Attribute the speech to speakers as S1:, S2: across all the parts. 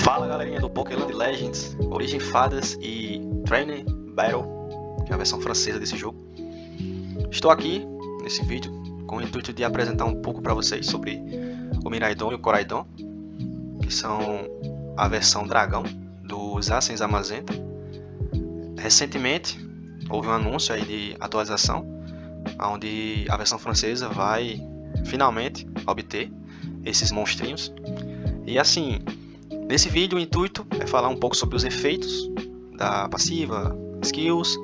S1: Fala galerinha do Pokéland Legends, Origem Fadas e Training Battle, que é a versão francesa desse jogo. Estou aqui nesse vídeo com o intuito de apresentar um pouco para vocês sobre o Miraidon e o Koraidon, que são a versão dragão dos Zacian Zamazenta. Recentemente houve um anúncio aí de atualização, onde a versão francesa vai finalmente obter esses monstrinhos. E assim, nesse vídeo o intuito é falar um pouco sobre os efeitos da passiva, skills,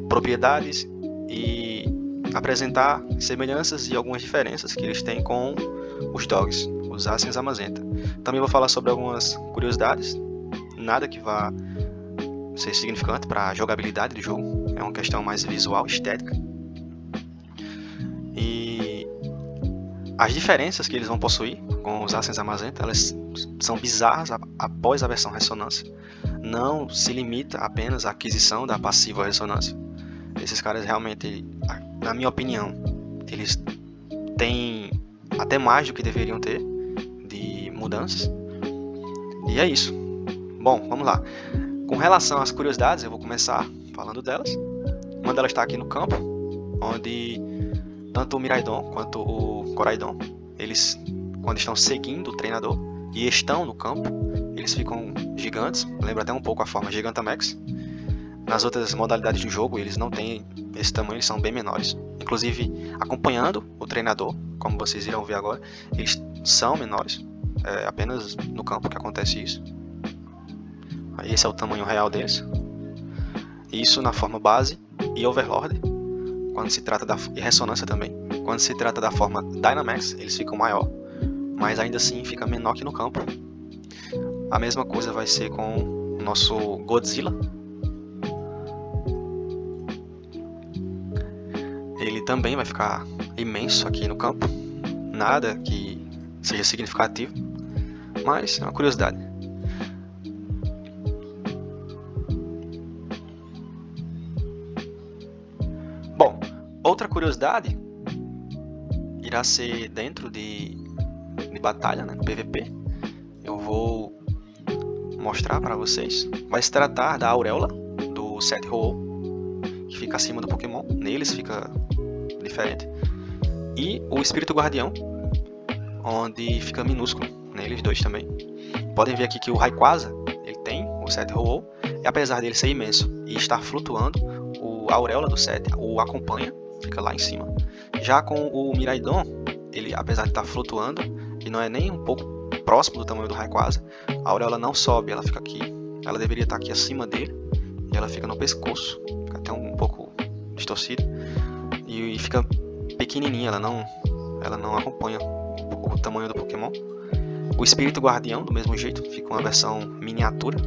S1: propriedades e apresentar semelhanças e algumas diferenças que eles têm com os dogs, os Zacian Zamazenta. Também vou falar sobre algumas curiosidades, nada que vá ser significante para a jogabilidade do jogo, é uma questão mais visual, estética. E as diferenças que eles vão possuir com os Zacian Zamazenta, elas são bizarras após a versão ressonância. Não se limita apenas à aquisição da passiva ressonância. Esses caras realmente, na minha opinião, eles têm até mais do que deveriam ter de mudanças. E é isso. Bom, vamos lá. Com relação às curiosidades, eu vou começar falando delas. Uma delas está aqui no campo, onde tanto o Miraidon quanto o Koraidon, eles, quando estão seguindo o treinador e estão no campo, eles ficam gigantes. Lembra até um pouco a forma Gigantamax. Nas outras modalidades do jogo, eles não têm esse tamanho, eles são bem menores. Inclusive, acompanhando o treinador, como vocês irão ver agora, eles são menores. É apenas no campo que acontece isso. Esse é o tamanho real deles. Isso na forma base e Overlord. Quando se trata e ressonância também. Quando se trata da forma Dynamax, eles ficam maior, mas ainda assim fica menor que no campo. A mesma coisa vai ser com o nosso Godzilla. Ele também vai ficar imenso aqui no campo. Nada que seja significativo, mas é uma curiosidade. Bom, outra curiosidade irá ser dentro de batalha, né, no PVP. Eu vou mostrar para vocês. Vai se tratar da auréola do Set Ho-Oh, que fica acima do Pokémon. Neles fica diferente. E o Espírito Guardião, onde fica minúsculo. Neles dois também. Podem ver aqui que o Rayquaza, ele tem o Set Ho-Oh, e apesar dele ser imenso e estar flutuando, a auréola do Set o acompanha, fica lá em cima. Já com o Miraidon, ele, apesar de estar flutuando, e não é nem um pouco próximo do tamanho do Rayquaza, a auréola não sobe, ela fica aqui. Ela deveria estar aqui acima dele, e ela fica no pescoço, fica até um pouco distorcida, e fica pequenininha, ela não acompanha o tamanho do Pokémon. O Espírito Guardião, do mesmo jeito, fica uma versão miniatura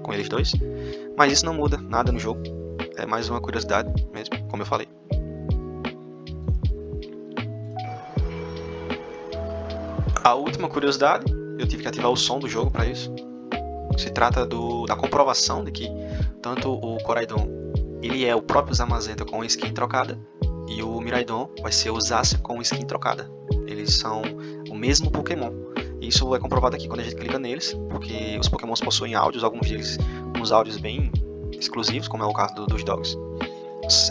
S1: com eles dois, mas isso não muda nada no jogo. É mais uma curiosidade mesmo, como eu falei. A última curiosidade, eu tive que ativar o som do jogo para isso. Se trata da comprovação de que tanto o Koraidon, ele é o próprio Zamazenta com skin trocada, e o Miraidon vai ser o Zacian com skin trocada. Eles são o mesmo Pokémon. Isso é comprovado aqui quando a gente clica neles, porque os Pokémons possuem áudios, alguns deles uns áudios bem exclusivos, como é o caso dos dogs.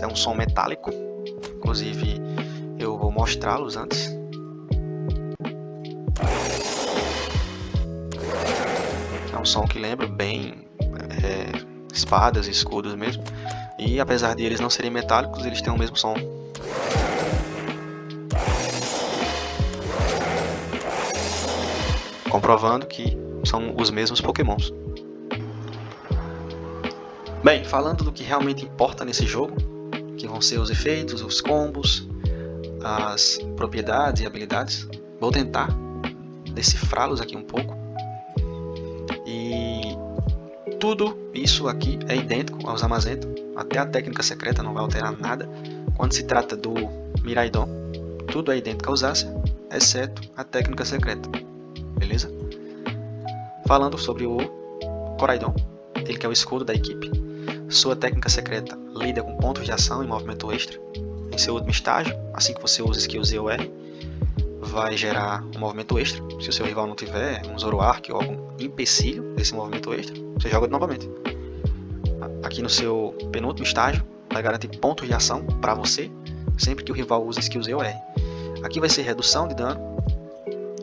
S1: É um som metálico, inclusive eu vou mostrá-los antes. É um som que lembra bem espadas e escudos mesmo, e apesar de eles não serem metálicos, eles têm o mesmo som. Comprovando que são os mesmos Pokémons. Bem, falando do que realmente importa nesse jogo, que vão ser os efeitos, os combos, as propriedades e habilidades, vou tentar decifrá-los aqui um pouco. E tudo isso aqui é idêntico aos Zamazenta, até a técnica secreta não vai alterar nada. Quando se trata do Miraidon, tudo é idêntico aos Zacian, exceto a técnica secreta, beleza? Falando sobre o Koraidon, ele que é o escudo da equipe. Sua técnica secreta lida com pontos de ação e movimento extra em seu último estágio, assim que você usa skills Z ou R. vai gerar um movimento extra. Se o seu rival não tiver um Zoroark ou algum empecilho desse movimento extra, você joga novamente. Aqui no seu penúltimo estágio, vai garantir pontos de ação para você, sempre que o rival usa skill Z ou R. Aqui vai ser redução de dano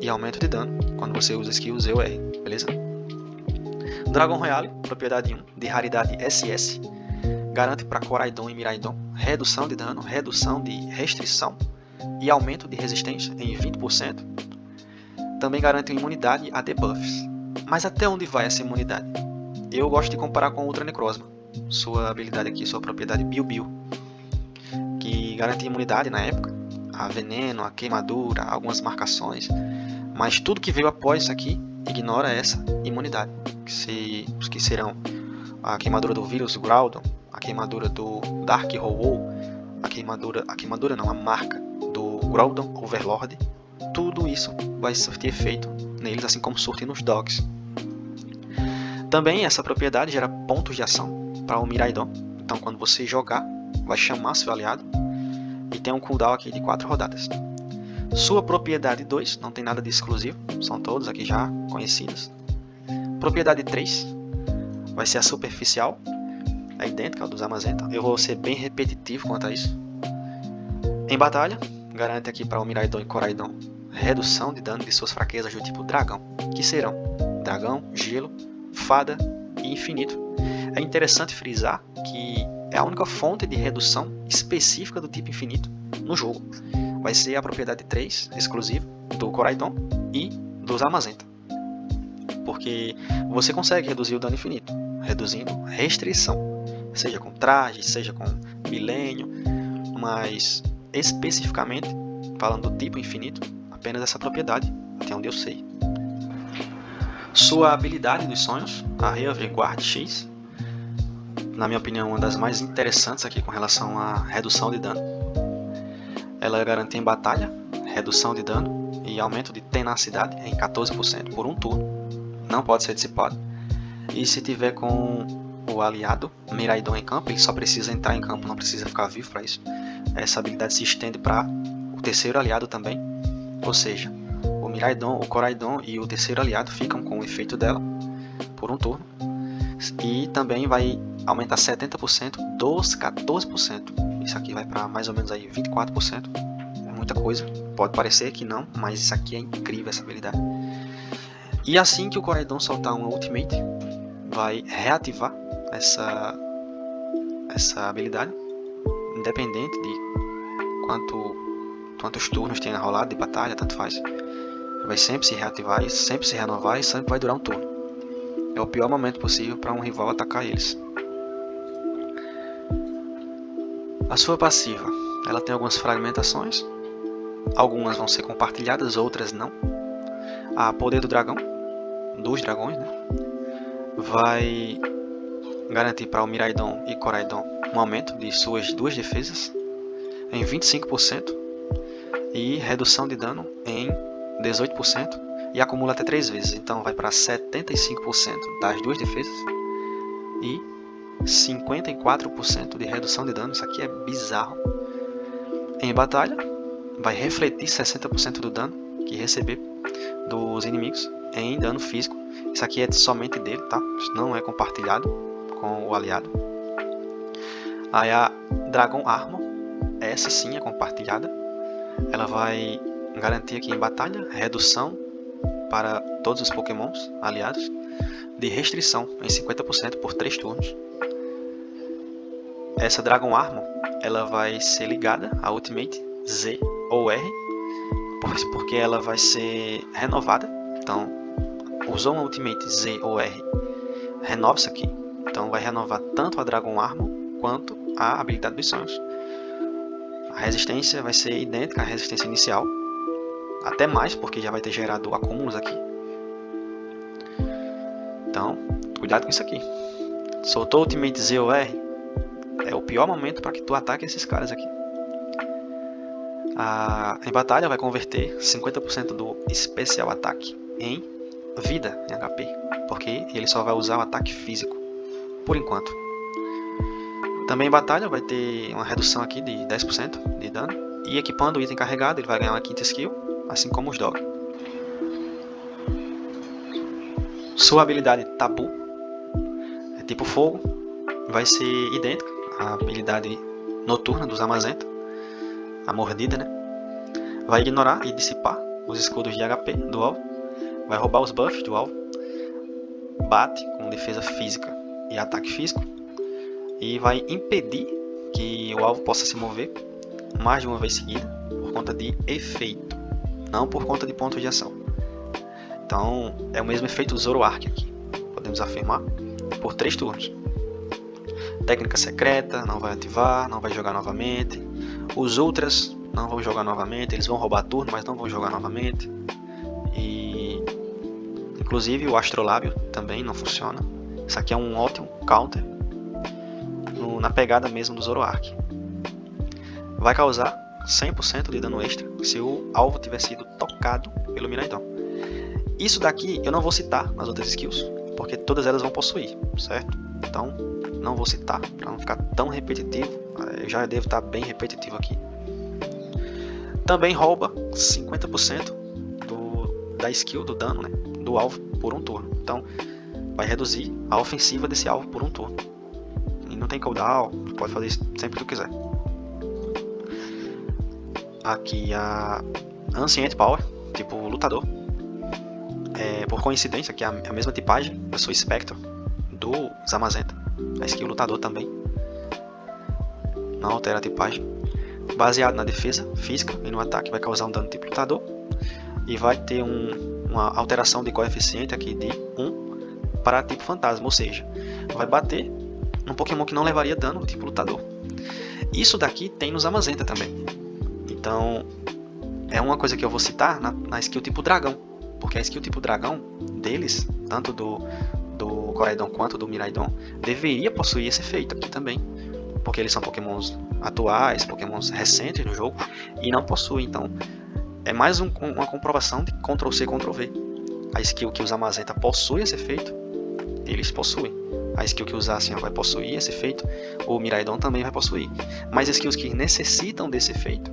S1: e aumento de dano quando você usa skill Z ou R, beleza? Dragon Royale, propriedade 1, de raridade SS, garante para Koraidon e Miraidon redução de dano, redução de restrição e aumento de resistência em 20%. Também garante uma imunidade a debuffs. Mas até onde vai essa imunidade? Eu gosto de comparar com Ultra Necrozma, sua habilidade aqui, sua propriedade Biu-Biu, que garantia imunidade na época a veneno, a queimadura, algumas marcações, mas tudo que veio após isso aqui ignora essa imunidade, que serão a queimadura do vírus Groudon, a queimadura do Dark Ho-Oh, a marca do Groudon Overlord. Tudo isso vai surtir efeito neles, assim como surte nos dogs. Também essa propriedade gera pontos de ação para o Miraidon, então quando você jogar, vai chamar seu aliado e tem um cooldown aqui de 4 rodadas. Sua propriedade 2, não tem nada de exclusivo, são todos aqui já conhecidos. Propriedade 3 vai ser a superficial, é idêntica ao dos Zamazenta. Eu vou ser bem repetitivo quanto a isso. Em batalha, garante aqui para o Miraidon e Koraidon redução de dano de suas fraquezas do tipo dragão, que serão dragão, gelo, fada e infinito. É interessante frisar que é a única fonte de redução específica do tipo infinito no jogo. Vai ser a propriedade 3 exclusiva do Koraidon e dos Zamazenta. Porque você consegue reduzir o dano infinito, reduzindo restrição, seja com traje, seja com milênio, mas especificamente, falando do tipo infinito, apenas essa propriedade, até onde eu sei. Sua habilidade dos sonhos, a Reaver X, na minha opinião, uma das mais interessantes aqui com relação à redução de dano. Ela garante em batalha, redução de dano e aumento de tenacidade em 14% por um turno. Não pode ser dissipado. E se tiver com o aliado Miraidon em campo, ele só precisa entrar em campo, não precisa ficar vivo para isso. Essa habilidade se estende para o terceiro aliado também. Ou seja, o Miraidon, o Koraidon e o terceiro aliado ficam com o efeito dela por um turno. E também vai aumentar 70% dos 14%. Isso aqui vai para mais ou menos aí 24%. É muita coisa. Pode parecer que não, mas isso aqui é incrível, essa habilidade. E assim que o Koraidon soltar uma Ultimate, vai reativar essa habilidade, independente de quantos turnos tenha rolado de batalha, tanto faz. Vai sempre se reativar, sempre se renovar e sempre vai durar um turno. É o pior momento possível para um rival atacar eles. A sua passiva, ela tem algumas fragmentações. Algumas vão ser compartilhadas, outras não. A poder do dragão, dos dragões, né? Vai garantir para o Miraidon e Koraidon um aumento de suas duas defesas em 25% e redução de dano em 18%. E acumula até 3 vezes, então vai para 75% das duas defesas e 54% de redução de dano. Isso aqui é bizarro. Em batalha, vai refletir 60% do dano que receber dos inimigos em dano físico. Isso aqui é somente dele, tá? Isso não é compartilhado com o aliado. Aí a Dragon Armor, essa sim é compartilhada. Ela vai garantir aqui em batalha redução para todos os pokémons aliados de restrição em 50% por 3 turnos. Essa Dragon Armor, ela vai ser ligada à Ultimate Z ou R, porque ela vai ser renovada. Então, usou uma Ultimate Z ou R, renova isso aqui. Então vai renovar tanto a Dragon Armor quanto a habilidade dos sonhos. A resistência vai ser idêntica à resistência inicial, até mais, porque já vai ter gerado acúmulos aqui. Então, cuidado com isso aqui. Soltou Ultimate Z ou R, é o pior momento para que tu ataque esses caras aqui. Em batalha vai converter 50% do especial ataque em vida, em HP, porque ele só vai usar o ataque físico, por enquanto. Também em batalha vai ter uma redução aqui de 10% de dano. E equipando o item carregado, ele vai ganhar uma quinta skill, assim como os Dog. Sua habilidade Tabu é tipo fogo, vai ser idêntica à habilidade noturna dos Zamazenta, a mordida, né? Vai ignorar e dissipar os escudos de HP do alvo, vai roubar os buffs do alvo, bate com defesa física e ataque físico, e vai impedir que o alvo possa se mover mais de uma vez seguida por conta de efeito, não por conta de pontos de ação. Então é o mesmo efeito Zoroark aqui, podemos afirmar, por 3 turnos. Técnica secreta, não vai ativar, não vai jogar novamente. Os Ultras não vão jogar novamente, eles vão roubar turno, mas não vão jogar novamente. E inclusive o Astrolábio também não funciona. Isso aqui é um ótimo counter na pegada mesmo do Zoroark. Vai causar 100% de dano extra se o alvo tiver sido tocado pelo Miraidon. Isso daqui eu não vou citar nas outras skills, porque todas elas vão possuir, certo? Então não vou citar para não ficar tão repetitivo. Eu já devo estar bem repetitivo aqui. Também rouba 50% da skill do dano, né, do alvo por um turno. Então vai reduzir a ofensiva desse alvo por um turno. E não tem cooldown, pode fazer isso sempre que tu quiser. Aqui a Ancient Power, tipo lutador. Por coincidência, que é a mesma tipagem da sua Spectre do Zamazenta. A skill lutador também não altera a tipagem. Baseado na defesa física e no ataque, vai causar um dano tipo lutador. E vai ter uma alteração de coeficiente aqui de 1 para tipo fantasma, ou seja, vai bater num Pokémon que não levaria dano tipo lutador. Isso daqui tem no Zamazenta também. Então é uma coisa que eu vou citar na skill tipo dragão, porque a skill tipo dragão deles, tanto do Koraidon quanto do Miraidon, deveria possuir esse efeito aqui também, porque eles são Pokémons atuais, Pokémons recentes no jogo, e não possuem. Então é mais uma comprovação de Ctrl+C, Ctrl+V. A skill que o Zamazenta possui esse efeito, eles possuem. A skill que o Zacian vai possuir esse efeito, o Miraidon também vai possuir. Mas skills que necessitam desse efeito,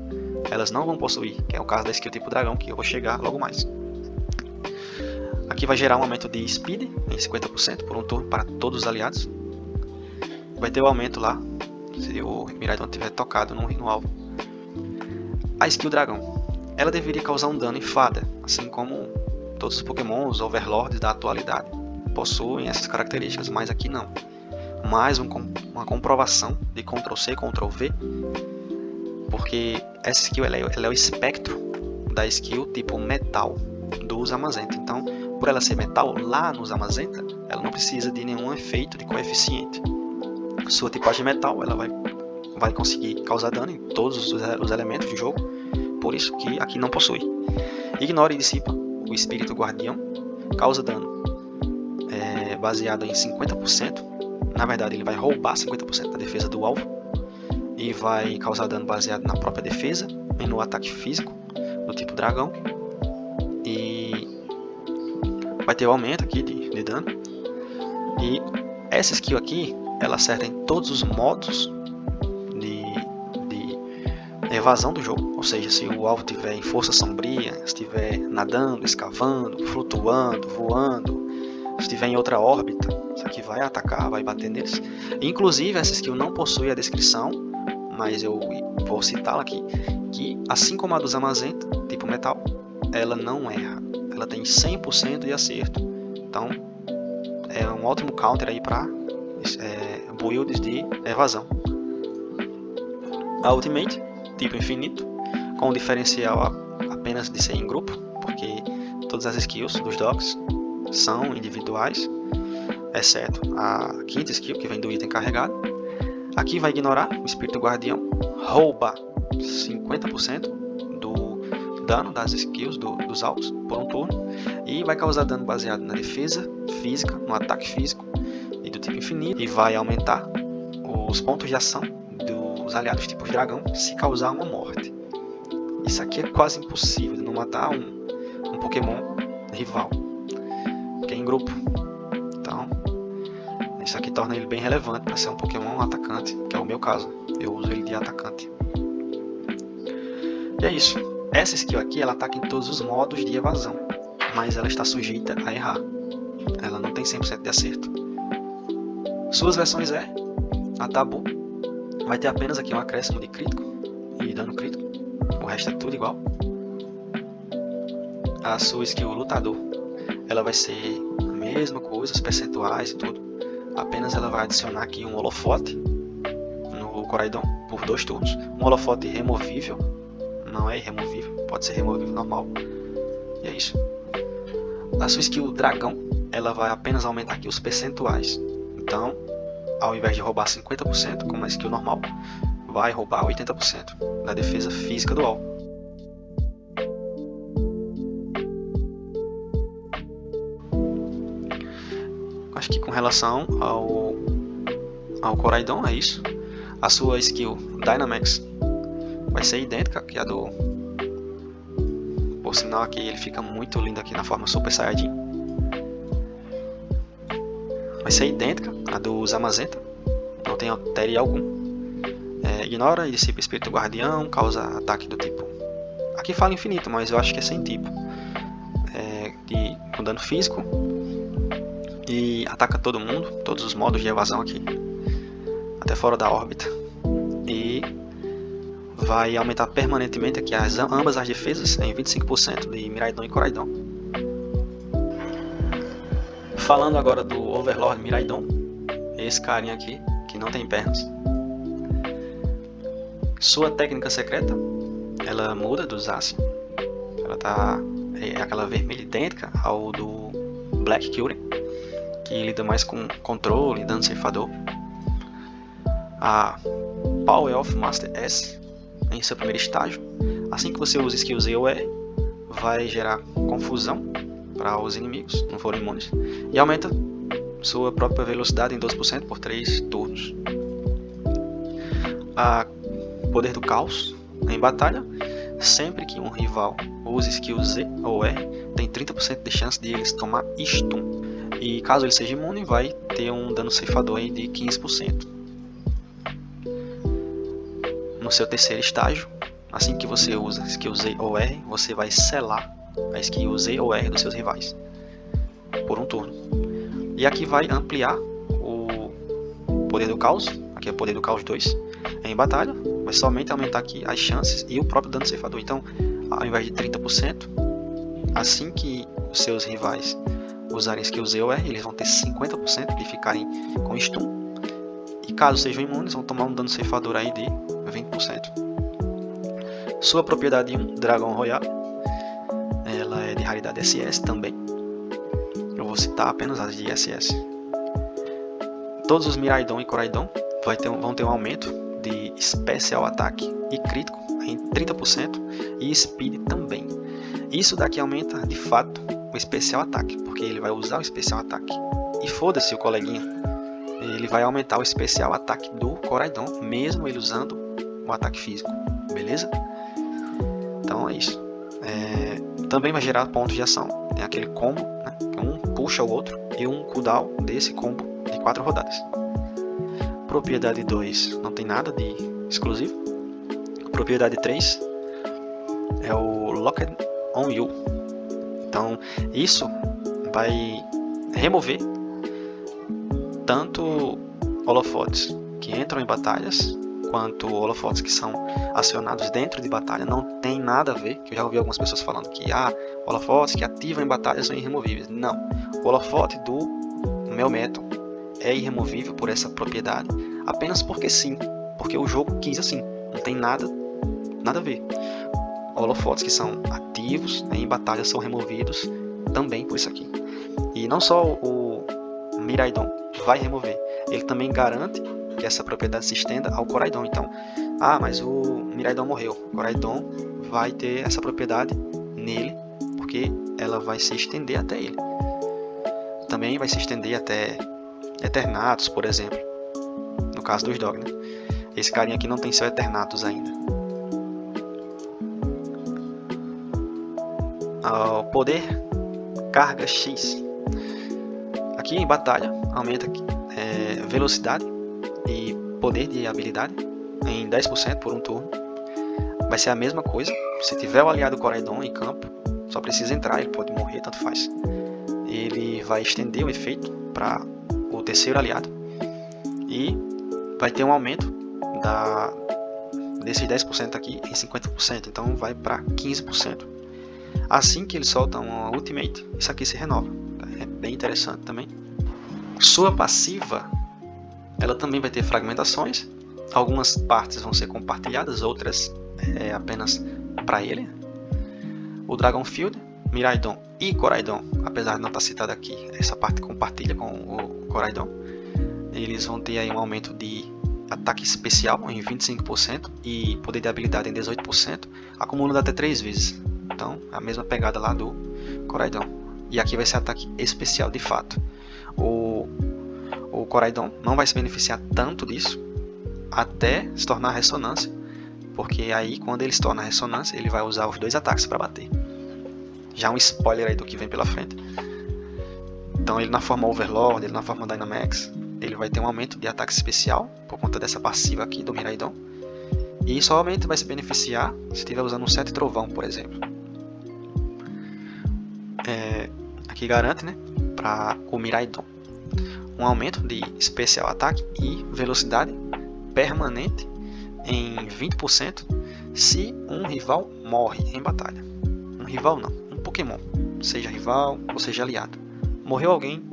S1: elas não vão possuir, que é o caso da skill tipo dragão, que eu vou chegar logo mais. Aqui vai gerar um aumento de Speed em 50% por um turno para todos os aliados. Vai ter o aumento lá, se o Miraidon tiver tocado no alvo. A skill dragão, ela deveria causar um dano em fada, assim como todos os Pokémons Overlords da atualidade possuem essas características, mas aqui não. Mais uma comprovação de Ctrl+C, Ctrl+V, porque essa skill ela é o espectro da skill tipo metal do Zamazenta. Então, por ela ser metal, lá no Zamazenta, ela não precisa de nenhum efeito de coeficiente. Sua tipagem metal, ela vai conseguir causar dano em todos os elementos do jogo, por isso que aqui não possui. Ignora e dissipa o Espírito Guardião, causa dano baseado em 50%. Na verdade, ele vai roubar 50% da defesa do alvo e vai causar dano baseado na própria defesa e no ataque físico do tipo dragão. E vai ter o aumento aqui de dano. E essa skill aqui, ela acerta em todos os modos de evasão do jogo. Ou seja, se o alvo estiver em força sombria, se estiver nadando, escavando, flutuando, voando, se estiver em outra órbita, isso aqui vai atacar, vai bater neles. Inclusive, essa skill não possui a descrição, mas eu vou citá-la aqui, que assim como a do Zamazenta, tipo metal, ela não erra. Ela tem 100% de acerto. Então, é um ótimo counter aí para builds de evasão. A Ultimate, tipo infinito, com o diferencial apenas de ser em grupo, porque todas as skills dos dogs são individuais, exceto a quinta skill que vem do item carregado. Aqui vai ignorar o Espírito Guardião, rouba 50% do dano das skills dos alvos por um turno e vai causar dano baseado na defesa física, no ataque físico e do tipo infinito, e vai aumentar os pontos de ação dos aliados tipo dragão se causar uma morte. Isso aqui é quase impossível de não matar um Pokémon rival, que é em grupo. Então isso aqui torna ele bem relevante para ser um Pokémon atacante, que é o meu caso. Eu uso ele de atacante. E é isso. Essa skill aqui, ela ataca em todos os modos de evasão, mas ela está sujeita a errar. Ela não tem 100% de acerto. Suas versões a tabu, vai ter apenas aqui um acréscimo de crítico e dano crítico. O resto é tudo igual. A sua skill lutador, ela vai ser a mesma coisa, os percentuais e tudo. Apenas ela vai adicionar aqui um holofote no Coraidon por 2 turnos. Um holofote removível, não é irremovível, pode ser removível normal. E é isso. A sua skill dragão, ela vai apenas aumentar aqui os percentuais. Então, ao invés de roubar 50% como a skill normal, vai roubar 80% da defesa física do alvo. Acho que com relação ao Coraidon é isso. A sua skill Dynamax vai ser idêntica que a do... Por sinal aqui ele fica muito lindo aqui na forma Super Saiyajin. Vai ser idêntica a do Zamazenta, não tem altere algum. Ignora e dissipa espírito guardião, causa ataque do tipo... Aqui fala infinito, mas eu acho que é sem tipo. Com dano físico. E ataca todo mundo, todos os modos de evasão aqui, até fora da órbita. E vai aumentar permanentemente aqui ambas as defesas em 25% de Miraidon e Coraidon. Falando agora do Overlord Miraidon, esse carinha aqui, que não tem pernas. Sua técnica secreta, ela muda do Zacian. Ela é aquela vermelha idêntica ao do Black Curie, que lida mais com controle e dano ceifador. A Power of Master S, em seu primeiro estágio, assim que você usa skill Z ou E, vai gerar confusão para os inimigos, não forem imunes, e aumenta sua própria velocidade em 12% por 3 turnos. A Poder do Caos, em batalha, sempre que um rival use skill Z ou E, tem 30% de chance de eles tomar stun. E caso ele seja imune, vai ter um dano ceifador aí de 15%. No seu terceiro estágio, assim que você usa skill Z ou R, você vai selar a skill Z ou R dos seus rivais por um turno. E aqui vai ampliar o Poder do Caos, aqui é o Poder do Caos 2, em batalha, vai somente aumentar aqui as chances e o próprio dano ceifador. Então, ao invés de 30%, assim que os seus rivais usarem skill Z ou R, eles vão ter 50% de ficarem com stun. E caso sejam imunes, vão tomar um dano ceifador aí de 20%. Sua propriedade 1, Dragon Royal, ela é de raridade SS também. Eu vou citar apenas as de SS. Todos os Miraidon e Coraidon vão ter um aumento de Special Attack e crítico em 30% e Speed também. Isso daqui aumenta de fato o Especial Ataque, porque ele vai usar o Especial Ataque. E foda-se o coleguinha, ele vai aumentar o Especial Ataque do Coraidon, mesmo ele usando o ataque físico, beleza? Então é isso. Também vai gerar pontos de ação, é aquele combo, né? Um puxa o outro e um cooldown desse combo de 4 rodadas. Propriedade 2 não tem nada de exclusivo. Propriedade 3 é o Locked on You. Então isso vai remover tanto holofotes que entram em batalhas, quanto holofotes que são acionados dentro de batalha. Não tem nada a ver, que eu já ouvi algumas pessoas falando que holofotes que ativam em batalhas são irremovíveis. Não, o holofote do Melmetal é irremovível por essa propriedade, apenas porque sim, porque o jogo quis assim, não tem nada a ver. Holofotes que são ativos, né, em batalha são removidos também por isso aqui. E não só o Miraidon vai remover, ele também garante que essa propriedade se estenda ao Coraidon. Então, mas o Miraidon morreu, o Coraidon vai ter essa propriedade nele, porque ela vai se estender até ele. Também vai se estender até Eternatus, por exemplo, no caso dos Dog, né? Esse carinha aqui não tem seu Eternatus ainda. O poder Carga X. Aqui em batalha aumenta velocidade e poder de habilidade em 10% por um turno. vai ser a mesma coisa. Se tiver o aliado Coraidon em campo, só precisa entrar, ele pode morrer, tanto faz. Ele vai estender o efeito para o terceiro aliado e vai ter um aumento desses 10% aqui em 50%, então vai para 15%. Assim que ele solta uma ultimate, isso aqui se renova. É bem interessante também. Sua passiva, ela também vai ter fragmentações. Algumas partes vão ser compartilhadas, outras apenas para ele. O Dragon Field, Miraidon e Coraidon, apesar de não estar citado aqui, essa parte compartilha com o Coraidon. Eles vão ter aí um aumento de ataque especial em 25% e poder de habilidade em 18%, acumulando até 3 vezes. Então, a mesma pegada lá do Coraidon. E aqui vai ser ataque especial de fato. O Coraidon não vai se beneficiar tanto disso até se tornar ressonância, porque aí quando ele se torna ressonância, ele vai usar os 2 ataques para bater. Já um spoiler aí do que vem pela frente. Então ele na forma Overlord, ele na forma Dynamax, ele vai ter um aumento de ataque especial por conta dessa passiva aqui do Miraidon. E somente vai se beneficiar se estiver usando um 7 Trovão, por exemplo. Aqui garante, né, para o Miraidon um aumento de especial ataque e velocidade permanente em 20% se um rival morre em batalha. Um rival não, um Pokémon, seja rival ou seja aliado. Morreu alguém,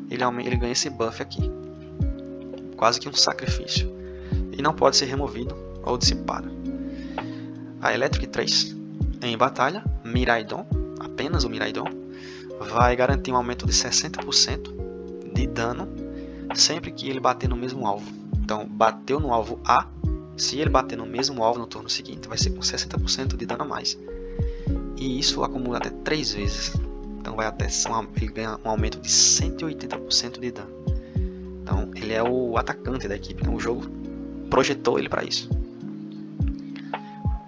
S1: ele ganha esse buff aqui. Quase que um sacrifício. E não pode ser removido ou dissipado. A Electric 3, em batalha, Miraidon, apenas o Miraidon, vai garantir um aumento de 60% de dano sempre que ele bater no mesmo alvo. Então, bateu no alvo A, se ele bater no mesmo alvo no turno seguinte, vai ser com 60% de dano a mais. E isso acumula até 3 vezes. Então, ele ganha um aumento de 180% de dano. Então, ele é o atacante da equipe, né? O jogo projetou ele para isso.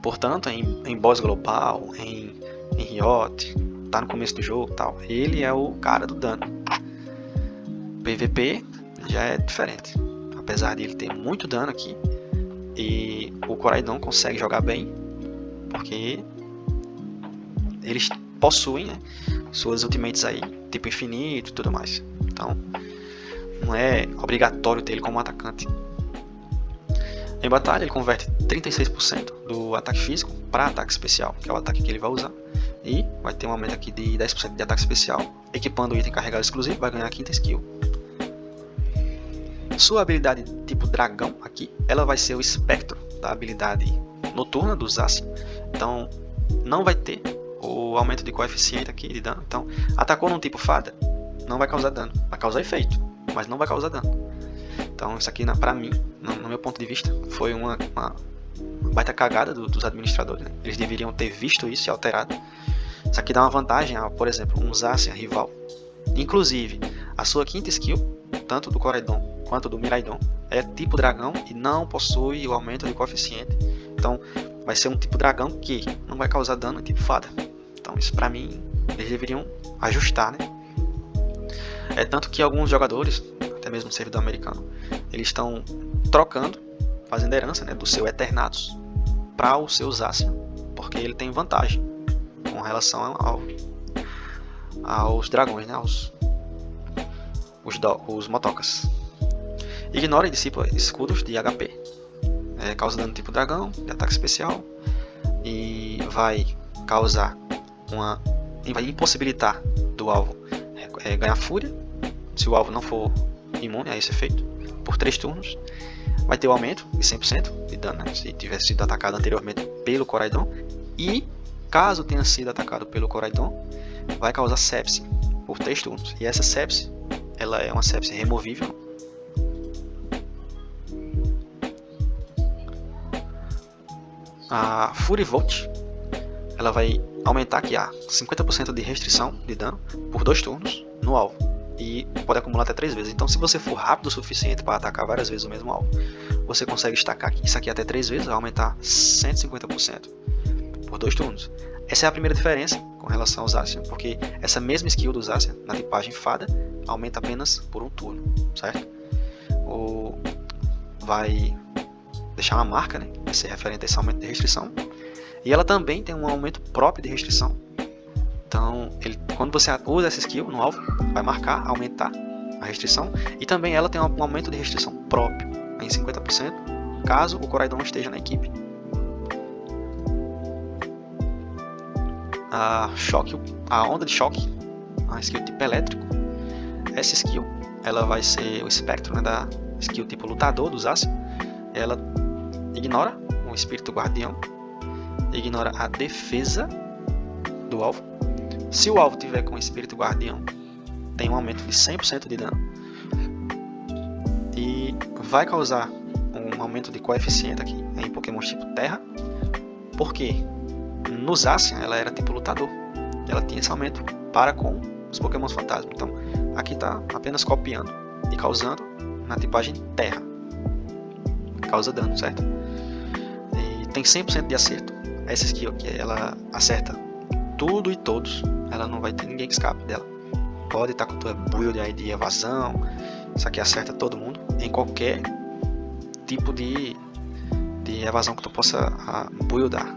S1: Portanto, em boss global, em Riot, tá no começo do jogo, tal, ele é o cara do dano. PVP já é diferente. Apesar de ele ter muito dano aqui, e o Coraidon consegue jogar bem, porque eles possuem, né, suas ultimates aí, tipo infinito e tudo mais. Então, não é obrigatório ter ele como atacante. Em batalha, ele converte 36% do ataque físico para ataque especial, que é o ataque que ele vai usar. E vai ter um aumento aqui de 10% de ataque especial. Equipando o item carregado exclusivo, vai ganhar a 5ª skill. Sua habilidade tipo dragão aqui, ela vai ser o espectro da habilidade noturna do Zacian. Então, não vai ter o aumento de coeficiente aqui de dano. Então, atacou num tipo fada, não vai causar dano. Vai causar efeito, mas não vai causar dano. Então, isso aqui, pra mim, no meu ponto de vista, foi uma baita cagada dos administradores, né? Eles deveriam ter visto isso e alterado. Isso aqui dá uma vantagem a, por exemplo, um Zacian rival. Inclusive, a sua 5ª skill, tanto do Coraidon quanto do Miraidon, é tipo dragão e não possui o aumento de coeficiente. Então, vai ser um tipo dragão que não vai causar dano tipo fada. Então, isso pra mim, eles deveriam ajustar, né? É tanto que alguns jogadores, até mesmo no servidor americano, eles estão trocando, fazendo herança, né, do seu Eternatus para o seu Zacian, porque ele tem vantagem com relação aos dragões, né, os Motocas. Ignora e dissipa escudos de HP, causa dano tipo dragão, de ataque especial, e vai impossibilitar do alvo ganhar fúria, se o alvo não for imune a esse efeito, por 3 turnos. Vai ter o aumento de 100% de dano, né, se tivesse sido atacado anteriormente pelo Coraidon. E caso tenha sido atacado pelo Coraidon, vai causar sepsi por 3 turnos. E essa sepsi, ela é uma sepsi removível. A Fury Volt, ela vai aumentar aqui a 50% de restrição de dano por 2 turnos no alvo. E pode acumular até 3 vezes. Então, se você for rápido o suficiente para atacar várias vezes o mesmo alvo, você consegue estacar isso aqui até 3 vezes, vai aumentar 150% por 2 turnos. Essa é a primeira diferença com relação ao Zacian, porque essa mesma skill do Zacian, na tipagem fada, aumenta apenas por 1 turno, certo? Vai deixar uma marca, né? Vai ser referente a esse aumento de restrição. E ela também tem um aumento próprio de restrição. Então, quando você usa essa skill no alvo, vai marcar, aumentar a restrição. E também ela tem um aumento de restrição próprio, em 50%, caso o Koraidon esteja na equipe. A onda de choque, a skill tipo elétrico. Essa skill, ela vai ser o espectro, né, da skill tipo lutador do Zacian. Ela ignora o espírito guardião, ignora a defesa do alvo. Se o alvo tiver com o espírito guardião, tem um aumento de 100% de dano. E vai causar um aumento de coeficiente aqui em Pokémon tipo Terra, porque no Zacian ela era tipo lutador. Ela tinha esse aumento para com os Pokémon fantasma. Então aqui está apenas copiando e causando na tipagem Terra. Causa dano, certo? E tem 100% de acerto. Essa skill aqui, ela acerta tudo e todos. Ela não vai ter ninguém que escape dela. Pode estar com tua build aí de evasão. Isso aqui acerta todo mundo em qualquer tipo de evasão que tu possa buildar.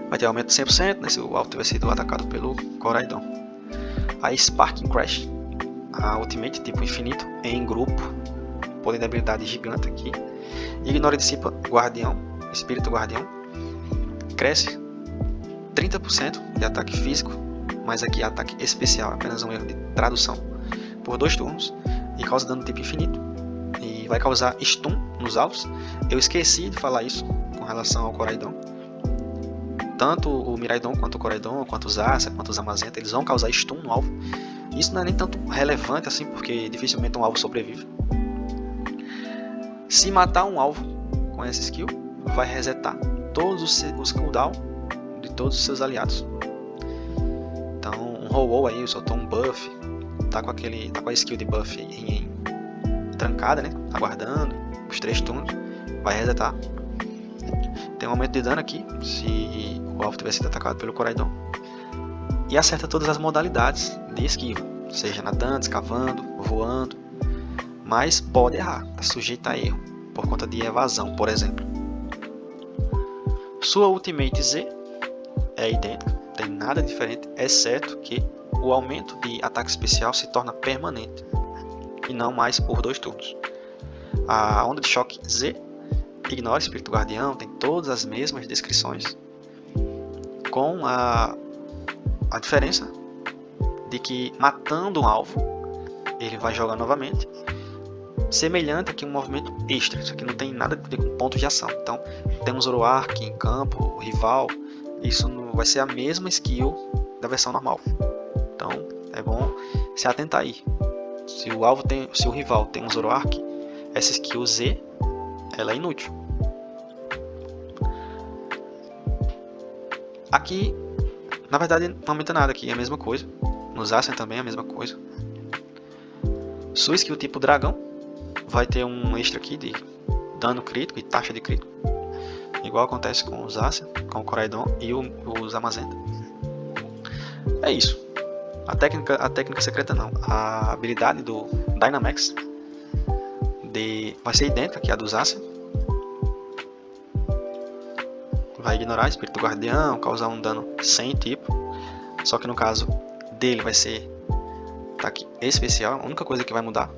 S1: Vai ter aumento de 100%, né, se o alvo tiver sido atacado pelo Koraidon. A Sparking Crash, a Ultimate tipo infinito em grupo, poder de habilidade gigante aqui. Ignora e dissipa Guardião, Espírito Guardião. Cresce 30% de ataque físico, mas aqui ataque especial, apenas um erro de tradução, por 2 turnos, e causa dano tipo infinito. E vai causar stun nos alvos. Eu esqueci de falar isso com relação ao Koraidon. Tanto o Miraidon, quanto o Koraidon, quanto o Zacian, quanto o Zamazenta, eles vão causar stun no alvo. Isso não é nem tanto relevante assim, porque dificilmente um alvo sobrevive. Se matar um alvo com essa skill, vai resetar todos os cooldown de todos os seus aliados. Então, um Ho-Oh aí soltou um buff, tá com a skill de buff em trancada, né? Aguardando os 3 turnos, vai resetar. Tem um aumento de dano aqui, se o alvo tiver sido atacado pelo Koraidon. E acerta todas as modalidades de esquiva, seja nadando, escavando, voando. Mas pode errar, está sujeito a erro, por conta de evasão, por exemplo. Sua Ultimate Z é idêntica, não tem nada diferente, exceto que o aumento de ataque especial se torna permanente, e não mais por 2 turnos. A onda de choque Z ignora o Espírito Guardião, tem todas as mesmas descrições, com a diferença de que matando um alvo, ele vai jogar novamente, semelhante aqui um movimento extra. Isso aqui não tem nada a ver com pontos de ação. Então temos Zoroark em campo, o rival, isso não vai ser a mesma skill da versão normal. Então é bom se atentar aí. Se o rival tem um Zoroark, essa skill Z ela é inútil. Aqui, na verdade, não aumenta nada aqui, é a mesma coisa. No Zacian também é a mesma coisa. Sua skill tipo dragão vai ter um extra aqui de dano crítico e taxa de crítico, igual acontece com o Zacian, com o Koraidon e o Zamazenta. É isso. A técnica secreta não. A habilidade do Dynamax vai ser idêntica aqui à do Zacian. Vai ignorar o Espírito Guardião, causar um dano sem tipo. Só que no caso dele vai ser ataque especial. A única coisa que vai mudar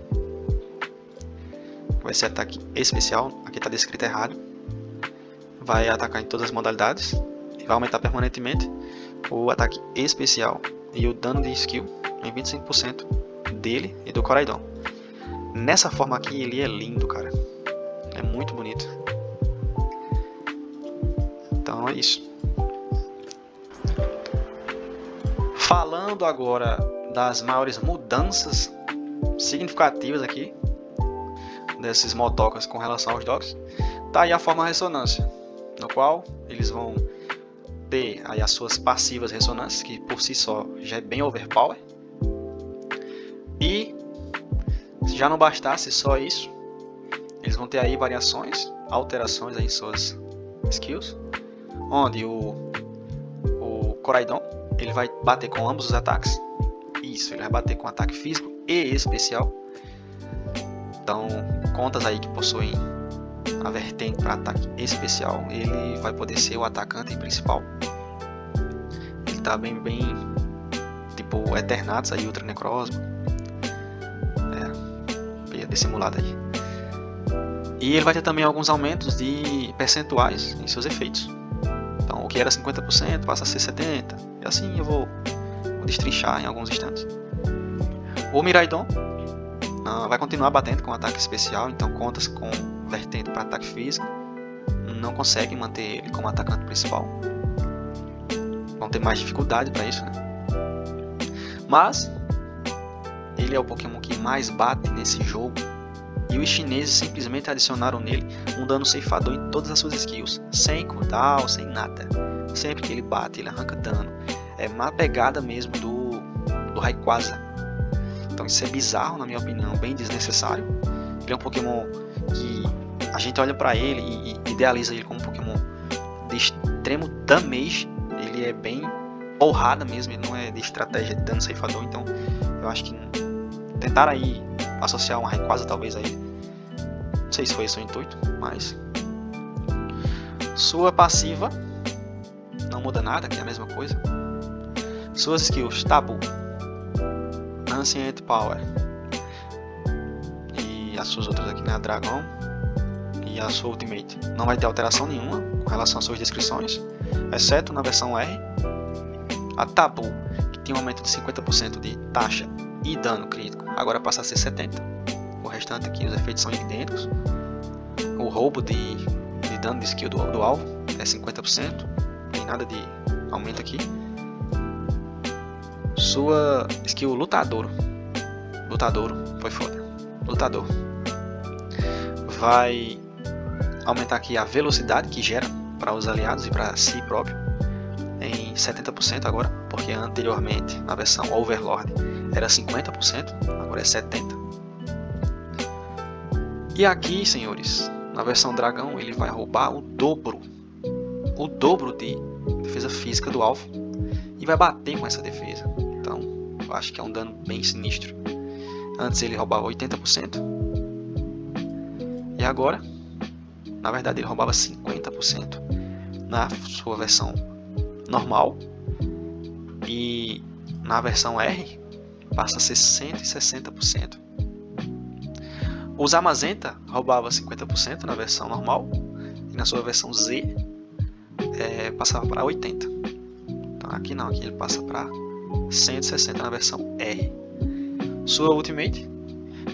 S1: vai ser ataque especial. Aqui está descrito errado. Vai atacar em todas as modalidades e vai aumentar permanentemente o ataque especial e o dano de skill em 25% dele e do Koraidon. Nessa forma aqui ele é lindo, cara. É muito bonito. Então é isso. Falando agora das maiores mudanças significativas aqui desses motocas com relação aos dogs, tá aí a forma ressonância, no qual eles vão ter aí as suas passivas ressonâncias, que por si só já é bem overpower. E se já não bastasse só isso, eles vão ter aí variações, alterações aí em suas skills, onde o Koraidon ele vai bater com ambos os ataques. Isso, ele vai bater com ataque físico e especial. Então, contas aí que possuem a vertente para ataque especial, ele vai poder ser o atacante principal. Ele tá bem tipo Eternatus aí, Ultra Necrozma. Ia dissimulado aí. E ele vai ter também alguns aumentos de percentuais em seus efeitos. Então o que era 50% passa a ser 70%. E assim eu vou destrinchar em alguns instantes. O Miraidon vai continuar batendo com ataque especial, então contas com vertente para ataque físico. Não consegue manter ele como atacante principal. Vão ter mais dificuldade para isso, né? Mas ele é o Pokémon que mais bate nesse jogo. E os chineses simplesmente adicionaram nele um dano ceifador em todas as suas skills. Sem cooldown, sem nada. Sempre que ele bate, ele arranca dano. É uma pegada mesmo do Rayquaza. Então isso é bizarro, na minha opinião, bem desnecessário. Ele é um Pokémon que a gente olha pra ele e idealiza ele como um Pokémon de extremo damage. Ele é bem porrada mesmo, ele não é de estratégia de dano ceifador. Então eu acho que tentar aí associar uma Rayquaza talvez aí, não sei se foi esse o intuito, mas sua passiva não muda nada, que é a mesma coisa. Suas skills, Tabu, Ancient Power e as suas outras aqui, né, a Dragão e a sua Ultimate, não vai ter alteração nenhuma com relação às suas descrições, exceto na versão R. A Tabu, que tinha um aumento de 50% de taxa e dano crítico, agora passa a ser 70%. O restante aqui, os efeitos são idênticos. O roubo de dano de skill do alvo é 50%. Não tem nada de aumento aqui. Sua skill Lutadouro, foi foda. Lutador vai aumentar aqui a velocidade que gera para os aliados e para si próprio em 70% agora, porque anteriormente na versão Overlord era 50%, agora é 70%. E aqui, senhores, na versão Dragão ele vai roubar o dobro de defesa física do alvo e vai bater com essa defesa. Então eu acho que é um dano bem sinistro. Antes ele roubava 80% e agora, na verdade, ele roubava 50% na sua versão normal, e na versão R passa a ser 160%. O Zamazenta roubava 50% na versão normal, e na sua versão Z passava para 80%. Então aqui não, aqui ele passa para 160% na versão R. Sua Ultimate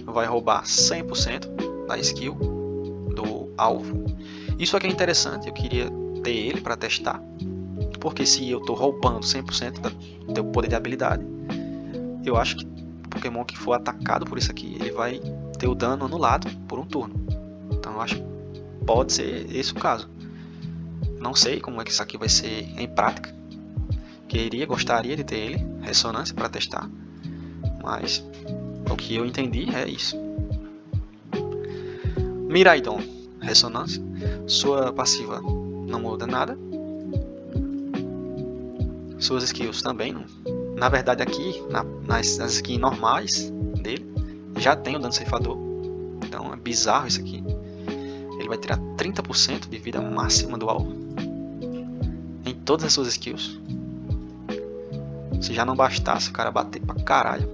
S1: vai roubar 100% da skill do alvo. Isso aqui é interessante, eu queria ter ele para testar, porque se eu estou roubando 100% do teu poder de habilidade, eu acho que o Pokémon que for atacado por isso aqui, ele vai ter o dano anulado por um turno. Então eu acho que pode ser esse o caso. Não sei como é que isso aqui vai ser em prática. Gostaria de ter ele, ressonância, para testar. Mas o que eu entendi é isso. Miraidon, ressonância. Sua passiva não muda nada. Suas skills também não. Na verdade aqui, nas skins normais dele, já tem o dano ceifador. Então é bizarro isso aqui. Ele vai tirar 30% de vida máxima do alvo em todas as suas skills. Se já não bastasse o cara bater pra caralho,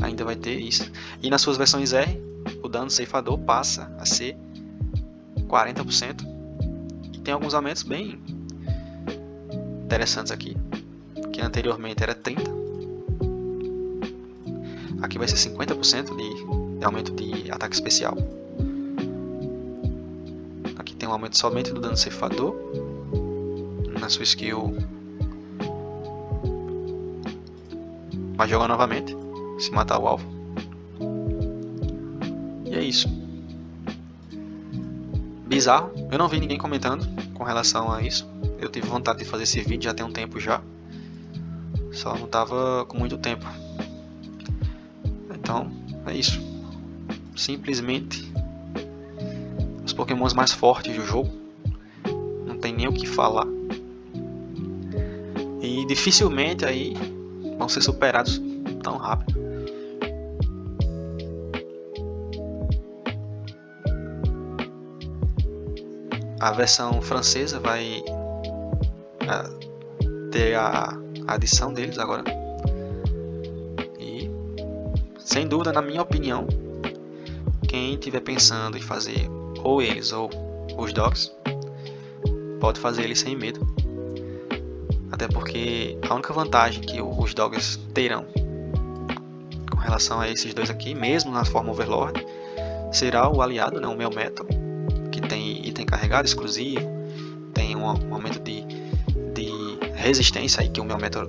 S1: ainda vai ter isso. E nas suas versões R, o dano ceifador passa a ser 40%. E tem alguns aumentos bem interessantes aqui, que anteriormente era 30%. Aqui vai ser 50% de aumento de ataque especial. Aqui tem um aumento somente do dano ceifador na sua skill. Vai jogar novamente, se matar o alvo. E é isso. Bizarro, eu não vi ninguém comentando com relação a isso. Eu tive vontade de fazer esse vídeo já tem um tempo já, só não tava com muito tempo. Então é isso. Simplesmente os Pokémons mais fortes do jogo, não tem nem o que falar. E dificilmente aí vão ser superados tão rápido. A versão francesa vai ter a adição deles agora. E, sem dúvida, na minha opinião, quem estiver pensando em fazer ou eles ou os dogs, pode fazer eles sem medo. Até porque a única vantagem que os dogs terão com relação a esses dois aqui, mesmo na forma Overlord, será o aliado, né, o Melmetal, que tem item carregado exclusivo, tem um aumento de resistência aí que o Melmetal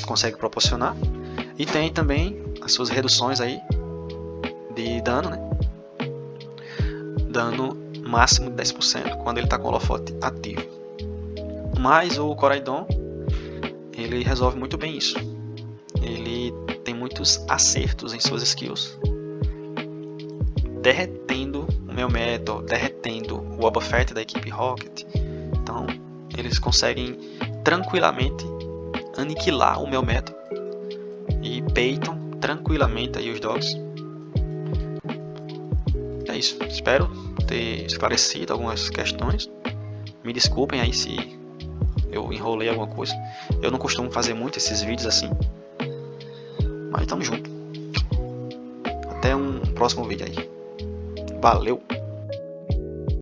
S1: consegue proporcionar, e tem também as suas reduções aí de dano, né? Dano máximo de 10% quando ele está com o holofote ativo. Mas o Koraidon, ele resolve muito bem isso. Ele tem muitos acertos em suas skills, derretendo o Melmetal, derretendo o Boba Fett da equipe Rocket. Então eles conseguem tranquilamente aniquilar o Melmetal e peitam tranquilamente aí os dogs. É isso, espero ter esclarecido algumas questões. Me desculpem aí se eu enrolei alguma coisa. Eu não costumo fazer muito esses vídeos assim, mas tamo junto. Até um próximo vídeo aí. Valeu!